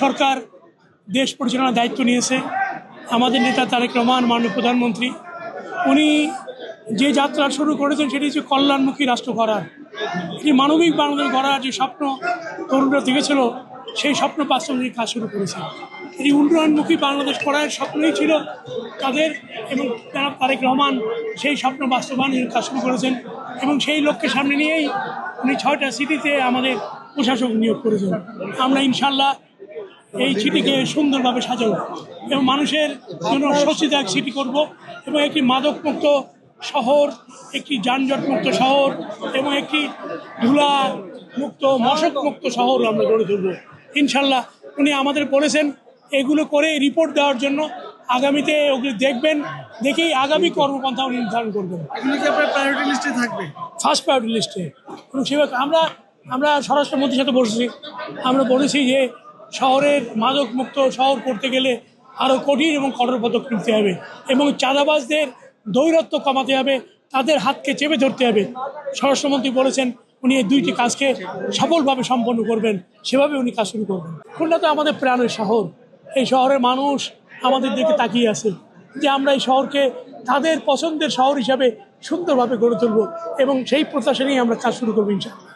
সরকার দেশ পরিচালনার দায়িত্ব নিয়েছে। আমাদের নেতা তারেক রহমান মাননীয় প্রধানমন্ত্রী, উনি যে যাত্রা শুরু করেছেন সেটি হচ্ছে কল্যাণমুখী রাষ্ট্র গড়ার, এটি মানবিক বাংলাদেশ গড়ার যে স্বপ্ন তরুণরা দেখেছিল সেই স্বপ্ন বাস্তবায়নের কাজ শুরু করেছে। এটি উন্নয়নমুখী বাংলাদেশ গড়ার স্বপ্নই ছিল তাদের, এবং তারেক রহমান সেই স্বপ্ন বাস্তবায়নের কাজ শুরু করেছেন এবং সেই লক্ষ্যের সামনে নিয়েই উনি 6টা সিটিতে আমাদের প্রশাসক নিয়োগ করেছেন। আমরা ইনশাল্লাহ এই সিটিকে সুন্দরভাবে সাজাবো এবং মানুষের জন্য স্বস্তিদায়ক সিটি করব এবং একটি মাদকমুক্ত শহর, একটি যানজটমুক্ত শহর এবং একটি ধুলা মুক্ত মশকমুক্ত শহর আমরা গড়ে তুলব ইনশাল্লাহ। উনি আমাদের বলেছেন এগুলো করে রিপোর্ট দেওয়ার জন্য, আগামীতে ওগুলো দেখবেন, দেখেই আগামী কর্মপন্থা উনি নির্ধারণ করবেন। এগুলো কি আপনার প্রায়োরিটি লিস্টে থাকবে? ফার্স্ট প্রায়োরিটি লিস্টে। এবং সেভাবে আমরা স্বরাষ্ট্রমন্ত্রীর সাথে বসেছি, আমরা বলেছি যে শহরের মাদকমুক্ত শহর করতে গেলে আরও কঠিন এবং কঠোর পদক্ষেপ নিতে হবে এবং চাঁদাবাজদের দৌরাত্ম্য কমাতে হবে, তাদের হাতকে চেপে ধরতে হবে। স্বরাষ্ট্রমন্ত্রী বলেছেন উনি এই 2টি কাজকে সফলভাবে সম্পন্ন করবেন, সেভাবে উনি কাজ শুরু করবেন। খুলনা তো আমাদের প্রাণের শহর, এই শহরের মানুষ আমাদের দিকে তাকিয়ে আছে যে আমরা এই শহরকে তাদের পছন্দের শহর হিসাবে সুন্দরভাবে গড়ে তুলব এবং সেই প্রত্যাশা নিয়ে আমরা কাজ শুরু করবো ইনশাআল্লাহ।